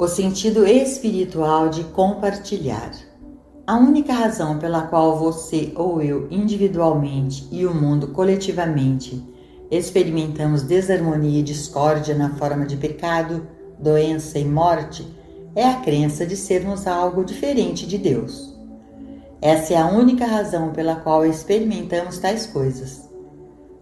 O sentido espiritual de compartilhar. A única razão pela qual você ou eu individualmente e o mundo coletivamente experimentamos desarmonia e discórdia na forma de pecado, doença e morte é a crença de sermos algo diferente de Deus. Essa é a única razão pela qual experimentamos tais coisas.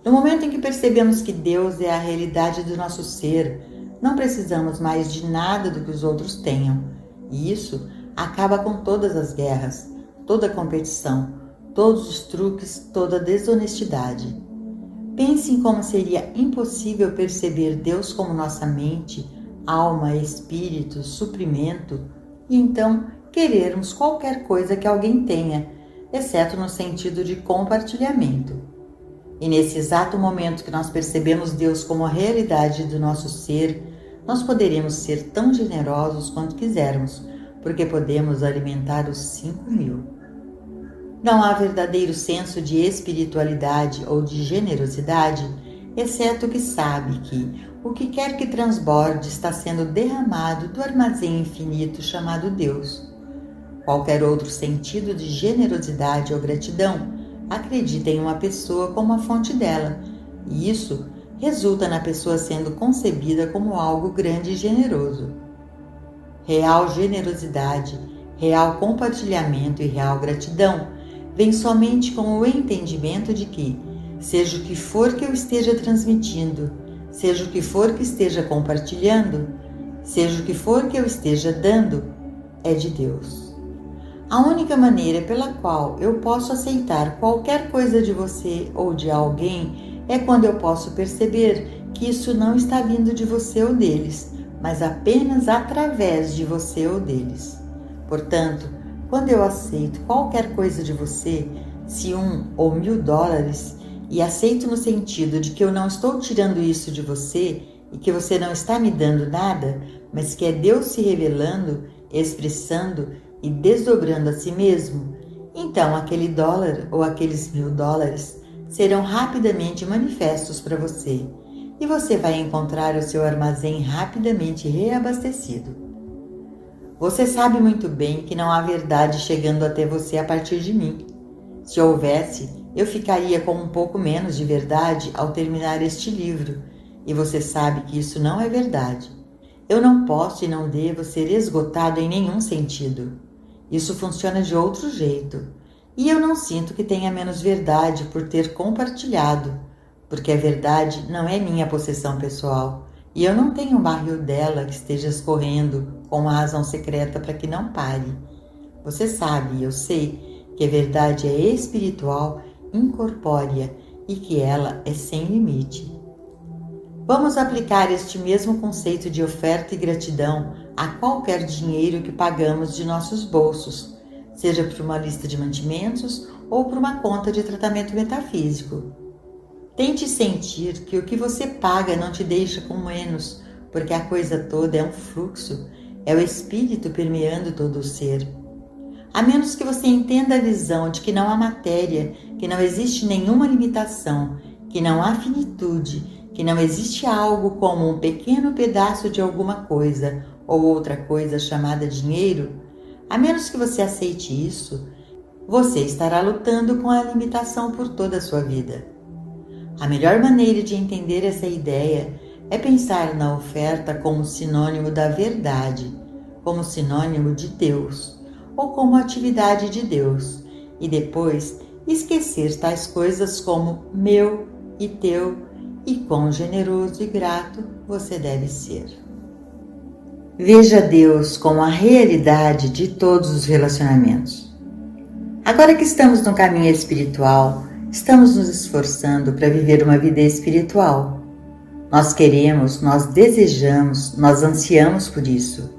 No momento em que percebemos que Deus é a realidade do nosso ser, não precisamos mais de nada do que os outros tenham, e isso acaba com todas as guerras, toda a competição, todos os truques, toda a desonestidade. Pense em como seria impossível perceber Deus como nossa mente, alma, espírito, suprimento, e então querermos qualquer coisa que alguém tenha, exceto no sentido de compartilhamento. E nesse exato momento que nós percebemos Deus como a realidade do nosso ser, nós poderemos ser tão generosos quanto quisermos, porque podemos alimentar os 5.000. Não há verdadeiro senso de espiritualidade ou de generosidade, exceto o que sabe que o que quer que transborde está sendo derramado do armazém infinito chamado Deus. Qualquer outro sentido de generosidade ou gratidão acredita em uma pessoa como a fonte dela, e isso resulta na pessoa sendo concebida como algo grande e generoso. Real generosidade, real compartilhamento e real gratidão vem somente com o entendimento de que, seja o que for que eu esteja transmitindo, seja o que for que esteja compartilhando, seja o que for que eu esteja dando, é de Deus. A única maneira pela qual eu posso aceitar qualquer coisa de você ou de alguém é quando eu posso perceber que isso não está vindo de você ou deles, mas apenas através de você ou deles. Portanto, quando eu aceito qualquer coisa de você, se $1 ou $1.000, e aceito no sentido de que eu não estou tirando isso de você e que você não está me dando nada, mas que é Deus se revelando, expressando e desdobrando a si mesmo, então aquele dólar ou aqueles $1.000 serão rapidamente manifestos para você e você vai encontrar o seu armazém rapidamente reabastecido. Você sabe muito bem que não há verdade chegando até você a partir de mim. Se houvesse, eu ficaria com um pouco menos de verdade ao terminar este livro, e você sabe que isso não é verdade. Eu não posso e não devo ser esgotado em nenhum sentido. Isso funciona de outro jeito, e eu não sinto que tenha menos verdade por ter compartilhado, porque a verdade não é minha possessão pessoal, e eu não tenho um barril dela que esteja escorrendo com uma razão secreta para que não pare. Você sabe, eu sei, que a verdade é espiritual, incorpórea e que ela é sem limite. Vamos aplicar este mesmo conceito de oferta e gratidão a qualquer dinheiro que pagamos de nossos bolsos, seja por uma lista de mantimentos ou por uma conta de tratamento metafísico. Tente sentir que o que você paga não te deixa com menos, porque a coisa toda é um fluxo, é o espírito permeando todo o ser. A menos que você entenda a visão de que não há matéria, que não existe nenhuma limitação, que não há finitude, que não existe algo como um pequeno pedaço de alguma coisa ou outra coisa chamada dinheiro, a menos que você aceite isso, você estará lutando com a limitação por toda a sua vida. A melhor maneira de entender essa ideia é pensar na oferta como sinônimo da verdade, como sinônimo de Deus, ou como atividade de Deus, e depois esquecer tais coisas como meu e teu e quão generoso e grato você deve ser. Veja Deus como a realidade de todos os relacionamentos. Agora que estamos no caminho espiritual, estamos nos esforçando para viver uma vida espiritual. Nós queremos, nós desejamos, nós ansiamos por isso.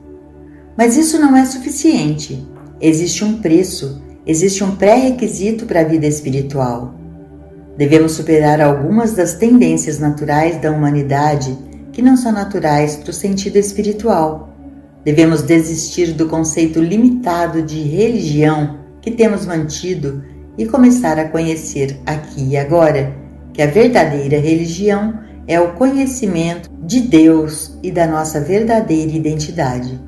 Mas isso não é suficiente. Existe um preço, existe um pré-requisito para a vida espiritual. Devemos superar algumas das tendências naturais da humanidade que não são naturais para o sentido espiritual. Devemos desistir do conceito limitado de religião que temos mantido e começar a conhecer aqui e agora que a verdadeira religião é o conhecimento de Deus e da nossa verdadeira identidade.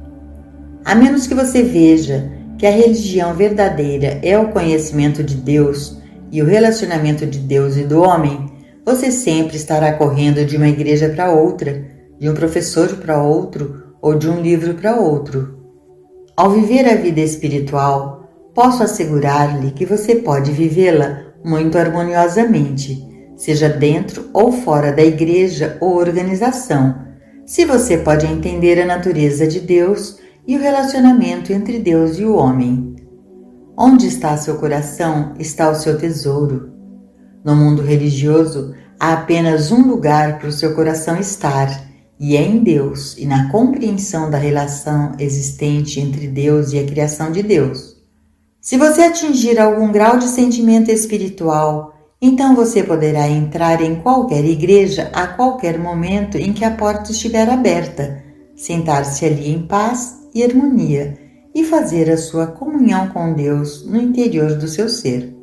A menos que você veja que a religião verdadeira é o conhecimento de Deus e o relacionamento de Deus e do homem, você sempre estará correndo de uma igreja para outra, de um professor para outro ou de um livro para outro. Ao viver a vida espiritual, posso assegurar-lhe que você pode vivê-la muito harmoniosamente, seja dentro ou fora da igreja ou organização, se você pode entender a natureza de Deus e o relacionamento entre Deus e o homem. Onde está seu coração, está o seu tesouro. No mundo religioso, há apenas um lugar para o seu coração estar, e é em Deus e na compreensão da relação existente entre Deus e a criação de Deus. Se você atingir algum grau de sentimento espiritual, então você poderá entrar em qualquer igreja a qualquer momento em que a porta estiver aberta, sentar-se ali em paz e harmonia e fazer a sua comunhão com Deus no interior do seu ser.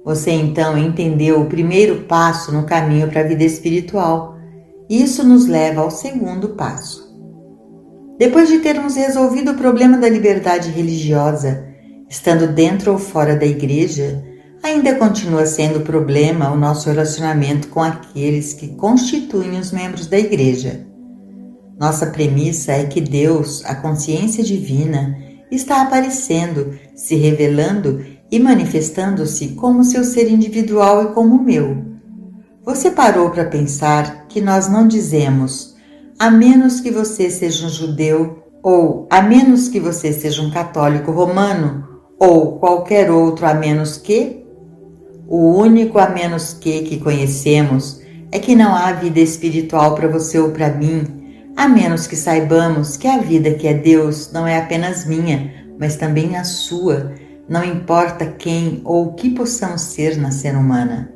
Você então entendeu o primeiro passo no caminho para a vida espiritual. Isso nos leva ao segundo passo. Depois de termos resolvido o problema da liberdade religiosa, estando dentro ou fora da igreja, ainda continua sendo problema o nosso relacionamento com aqueles que constituem os membros da igreja. Nossa premissa é que Deus, a consciência divina, está aparecendo, se revelando e manifestando-se como seu ser individual e como o meu. Você parou para pensar que nós não dizemos a menos que você seja um judeu ou a menos que você seja um católico romano ou qualquer outro a menos que? O único a menos que conhecemos é que não há vida espiritual para você ou para mim, a menos que saibamos que a vida que é Deus não é apenas minha, mas também a sua, não importa quem ou o que possamos ser na ser humana.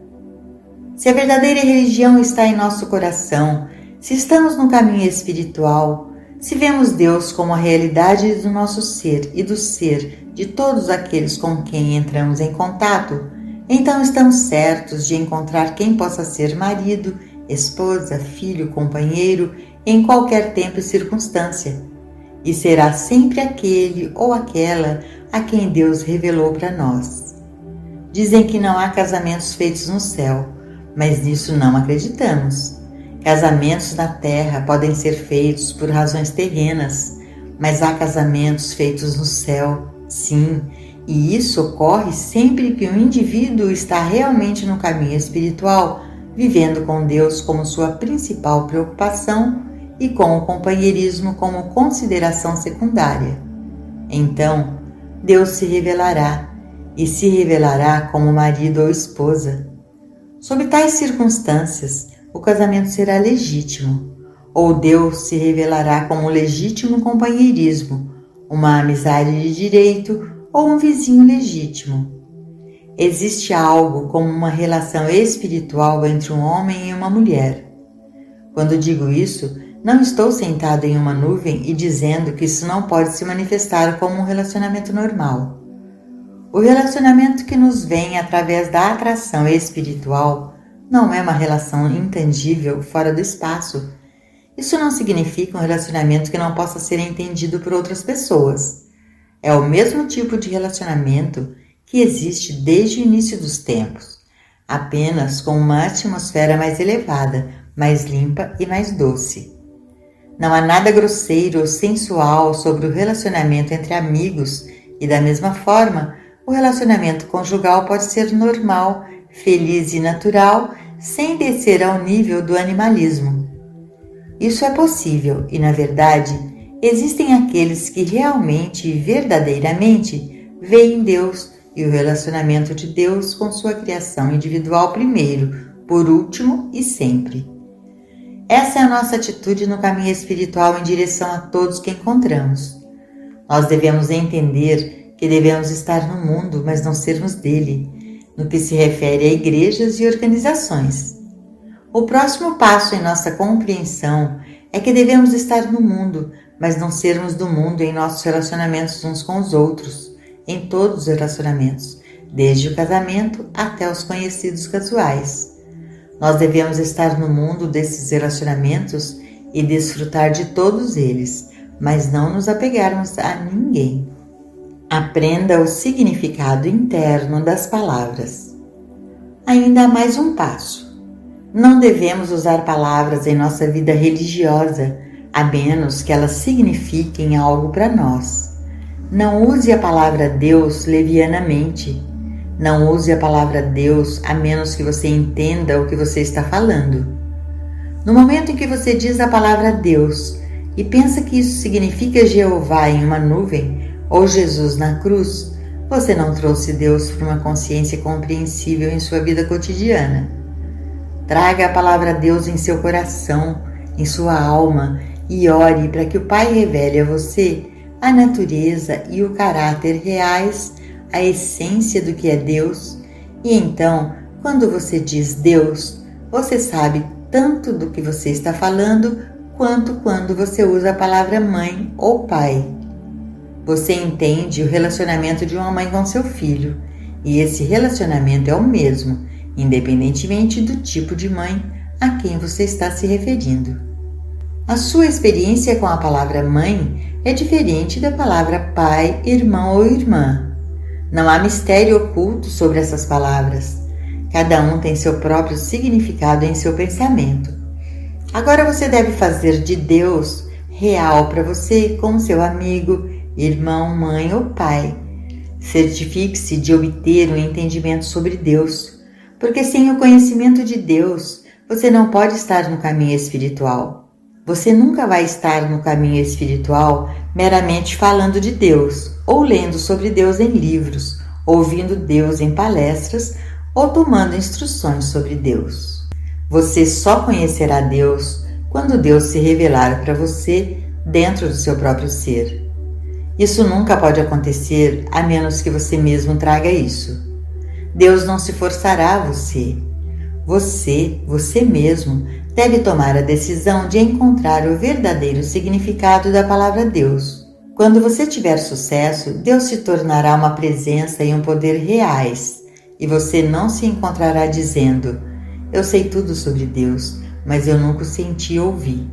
Se a verdadeira religião está em nosso coração, se estamos no caminho espiritual, se vemos Deus como a realidade do nosso ser e do ser de todos aqueles com quem entramos em contato, então estamos certos de encontrar quem possa ser marido, esposa, filho, companheiro, em qualquer tempo e circunstância. E será sempre aquele ou aquela a quem Deus revelou para nós. Dizem que não há casamentos feitos no céu, mas nisso não acreditamos. Casamentos na terra podem ser feitos por razões terrenas, mas há casamentos feitos no céu, sim, e isso ocorre sempre que o indivíduo está realmente no caminho espiritual, vivendo com Deus como sua principal preocupação e com o companheirismo como consideração secundária. Então, Deus se revelará, e se revelará como marido ou esposa. Sob tais circunstâncias, o casamento será legítimo, ou Deus se revelará como legítimo companheirismo, uma amizade de direito ou um vizinho legítimo. Existe algo como uma relação espiritual entre um homem e uma mulher. Quando digo isso, não estou sentado em uma nuvem e dizendo que isso não pode se manifestar como um relacionamento normal. O relacionamento que nos vem através da atração espiritual não é uma relação intangível fora do espaço. Isso não significa um relacionamento que não possa ser entendido por outras pessoas. É o mesmo tipo de relacionamento que existe desde o início dos tempos, apenas com uma atmosfera mais elevada, mais limpa e mais doce. Não há nada grosseiro ou sensual sobre o relacionamento entre amigos e, da mesma forma, o relacionamento conjugal pode ser normal, feliz e natural, sem descer ao nível do animalismo. Isso é possível e, na verdade, existem aqueles que realmente e verdadeiramente veem Deus e o relacionamento de Deus com sua criação individual primeiro, por último e sempre. Essa é a nossa atitude no caminho espiritual em direção a todos que encontramos. Nós devemos entender que devemos estar no mundo, mas não sermos dele, no que se refere a igrejas e organizações. O próximo passo em nossa compreensão é que devemos estar no mundo, mas não sermos do mundo em nossos relacionamentos uns com os outros, em todos os relacionamentos, desde o casamento até os conhecidos casuais. Nós devemos estar no mundo desses relacionamentos e desfrutar de todos eles, mas não nos apegarmos a ninguém. Aprenda o significado interno das palavras. Ainda há mais um passo. Não devemos usar palavras em nossa vida religiosa, a menos que elas signifiquem algo para nós. Não use a palavra Deus levianamente. Não use a palavra Deus a menos que você entenda o que você está falando. No momento em que você diz a palavra Deus e pensa que isso significa Jeová em uma nuvem ou Jesus na cruz, você não trouxe Deus para uma consciência compreensível em sua vida cotidiana. Traga a palavra Deus em seu coração, em sua alma, e ore para que o Pai revele a você a natureza e o caráter reais, a essência do que é Deus. E então, quando você diz Deus, você sabe tanto do que você está falando quanto quando você usa a palavra mãe ou pai. Você entende o relacionamento de uma mãe com seu filho, e esse relacionamento é o mesmo, independentemente do tipo de mãe a quem você está se referindo. A sua experiência com a palavra mãe é diferente da palavra pai, irmão ou irmã. Não há mistério oculto sobre essas palavras. Cada um tem seu próprio significado em seu pensamento. Agora você deve fazer de Deus real para você como seu amigo, irmão, mãe ou pai. Certifique-se de obter um entendimento sobre Deus, porque sem o conhecimento de Deus, você não pode estar no caminho espiritual. Você nunca vai estar no caminho espiritual meramente falando de Deus, ou lendo sobre Deus em livros, ouvindo Deus em palestras, ou tomando instruções sobre Deus. Você só conhecerá Deus quando Deus se revelar para você dentro do seu próprio ser. Isso nunca pode acontecer a menos que você mesmo traga isso. Deus não se forçará a você. Você mesmo, deve tomar a decisão de encontrar o verdadeiro significado da palavra Deus. Quando você tiver sucesso, Deus se tornará uma presença e um poder reais, e você não se encontrará dizendo: eu sei tudo sobre Deus, mas eu nunca o senti ou ouvi.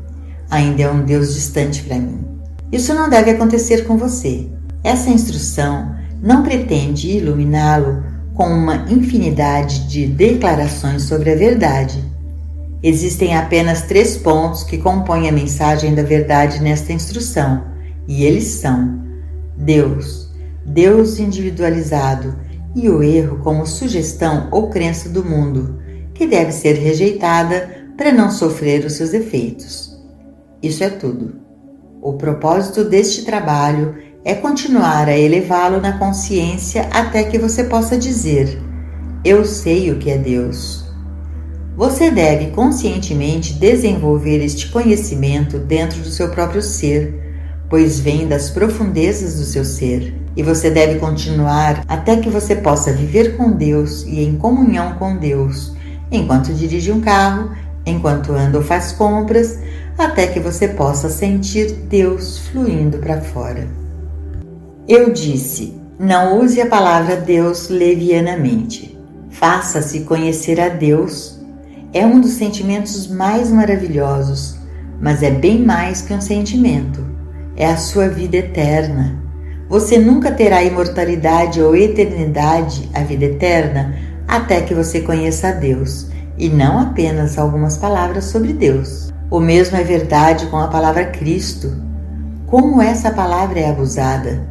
Ainda é um Deus distante para mim. Isso não deve acontecer com você. Essa instrução não pretende iluminá-lo com uma infinidade de declarações sobre a verdade. Existem apenas 3 pontos que compõem a mensagem da verdade nesta instrução, e eles são: Deus, Deus individualizado, e o erro como sugestão ou crença do mundo, que deve ser rejeitada para não sofrer os seus efeitos. Isso é tudo. O propósito deste trabalho é continuar a elevá-lo na consciência até que você possa dizer: eu sei o que é Deus. Você deve conscientemente desenvolver este conhecimento dentro do seu próprio ser, pois vem das profundezas do seu ser, e você deve continuar até que você possa viver com Deus e em comunhão com Deus, enquanto dirige um carro, enquanto anda ou faz compras, até que você possa sentir Deus fluindo para fora. Eu disse: não use a palavra Deus levianamente. Faça-se conhecer a Deus. É um dos sentimentos mais maravilhosos, mas é bem mais que um sentimento. É a sua vida eterna. Você nunca terá imortalidade ou eternidade, a vida eterna, até que você conheça a Deus, e não apenas algumas palavras sobre Deus. O mesmo é verdade com a palavra Cristo. Como essa palavra é abusada!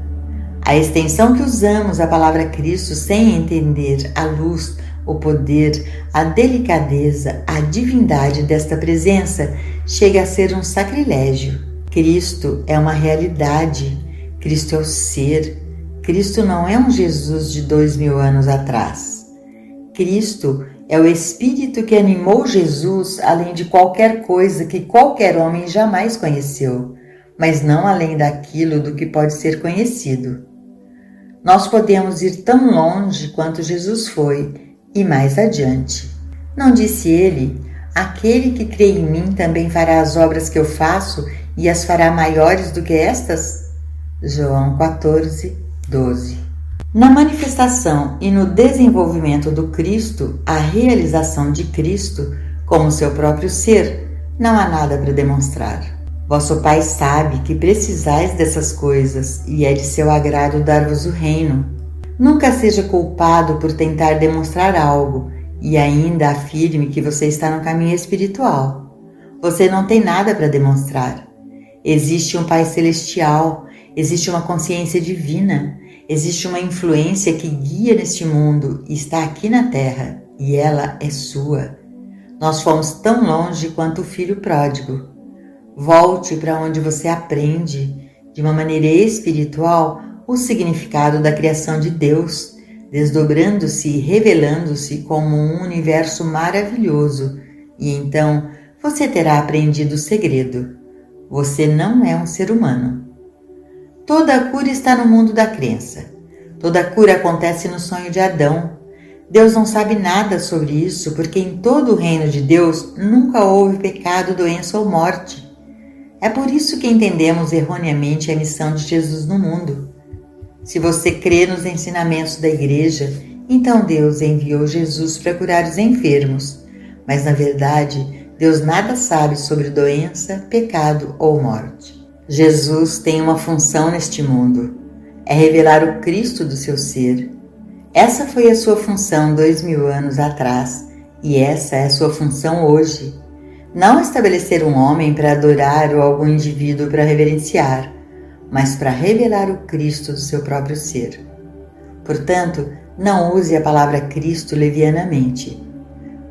A extensão que usamos a palavra Cristo sem entender a luz, o poder, a delicadeza, a divindade desta presença chega a ser um sacrilégio. Cristo é uma realidade. Cristo é o ser. Cristo não é um Jesus de 2000 anos atrás. Cristo é o Espírito que animou Jesus além de qualquer coisa que qualquer homem jamais conheceu, mas não além daquilo do que pode ser conhecido. Nós podemos ir tão longe quanto Jesus foi, e mais adiante. Não disse ele: aquele que crê em mim também fará as obras que eu faço e as fará maiores do que estas? João 14, 12. Na manifestação e no desenvolvimento do Cristo, a realização de Cristo como seu próprio ser, não há nada para demonstrar. Vosso Pai sabe que precisais dessas coisas e é de seu agrado dar-vos o reino. Nunca seja culpado por tentar demonstrar algo e ainda afirme que você está no caminho espiritual. Você não tem nada para demonstrar. Existe um Pai Celestial, existe uma consciência divina, existe uma influência que guia neste mundo e está aqui na Terra, e ela é sua. Nós fomos tão longe quanto o filho pródigo. Volte para onde você aprende, de uma maneira espiritual, o significado da criação de Deus, desdobrando-se e revelando-se como um universo maravilhoso, e então você terá aprendido o segredo. Você não é um ser humano. Toda a cura está no mundo da crença. Toda a cura acontece no sonho de Adão. Deus não sabe nada sobre isso porque em todo o reino de Deus nunca houve pecado, doença ou morte. É por isso que entendemos erroneamente a missão de Jesus no mundo. Se você crê nos ensinamentos da igreja, então Deus enviou Jesus para curar os enfermos. Mas na verdade, Deus nada sabe sobre doença, pecado ou morte. Jesus tem uma função neste mundo. É revelar o Cristo do seu ser. Essa foi a sua função 2000 anos atrás e essa é a sua função hoje. Não estabelecer um homem para adorar ou algum indivíduo para reverenciar, mas para revelar o Cristo do seu próprio ser. Portanto, não use a palavra Cristo levianamente.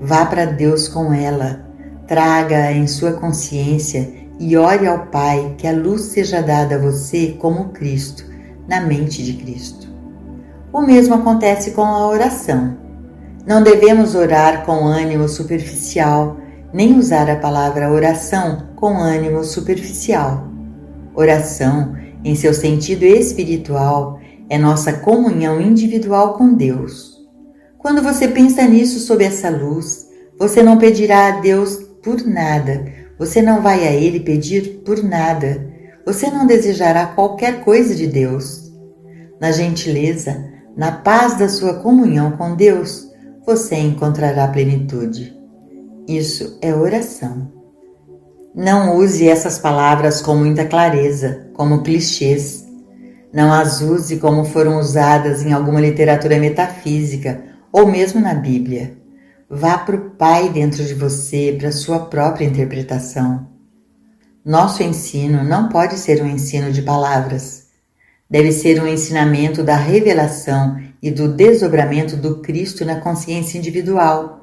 Vá para Deus com ela, traga-a em sua consciência e ore ao Pai que a luz seja dada a você como Cristo, na mente de Cristo. O mesmo acontece com a oração. Não devemos orar com ânimo superficial, nem usar a palavra oração com ânimo superficial. Oração, em seu sentido espiritual, é nossa comunhão individual com Deus. Quando você pensa nisso sob essa luz, você não pedirá a Deus por nada, você não vai a Ele pedir por nada, você não desejará qualquer coisa de Deus. Na gentileza, na paz da sua comunhão com Deus, você encontrará plenitude. Isso é oração. Não use essas palavras com muita clareza, como clichês. Não as use como foram usadas em alguma literatura metafísica ou mesmo na Bíblia. Vá para o Pai dentro de você para sua própria interpretação. Nosso ensino não pode ser um ensino de palavras. Deve ser um ensinamento da revelação e do desdobramento do Cristo na consciência individual.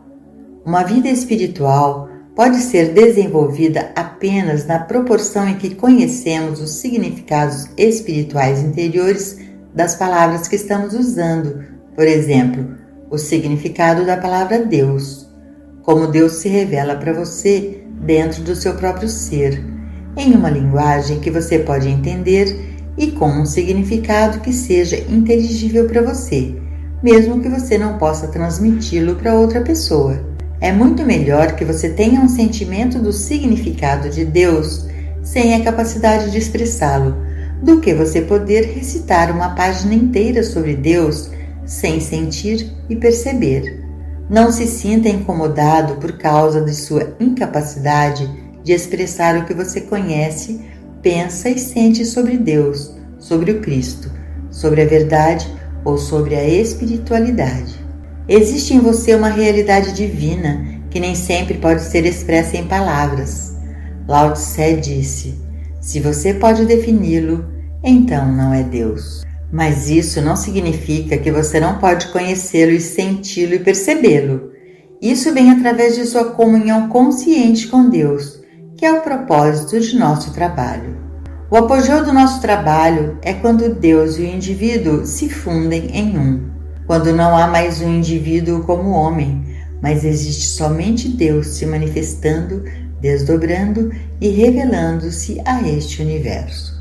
Uma vida espiritual pode ser desenvolvida apenas na proporção em que conhecemos os significados espirituais interiores das palavras que estamos usando. Por exemplo, o significado da palavra Deus, como Deus se revela para você dentro do seu próprio ser, em uma linguagem que você pode entender e com um significado que seja inteligível para você, mesmo que você não possa transmiti-lo para outra pessoa. É muito melhor que você tenha um sentimento do significado de Deus sem a capacidade de expressá-lo, do que você poder recitar uma página inteira sobre Deus sem sentir e perceber. Não se sinta incomodado por causa de sua incapacidade de expressar o que você conhece, pensa e sente sobre Deus, sobre o Cristo, sobre a verdade ou sobre a espiritualidade. Existe em você uma realidade divina que nem sempre pode ser expressa em palavras. Lao Tse disse: se você pode defini-lo, então não é Deus. Mas isso não significa que você não pode conhecê-lo e senti-lo e percebê-lo. Isso vem através de sua comunhão consciente com Deus, que é o propósito de nosso trabalho. O apogeu do nosso trabalho é quando Deus e o indivíduo se fundem em um. Quando não há mais um indivíduo como homem, mas existe somente Deus se manifestando, desdobrando e revelando-se a este universo.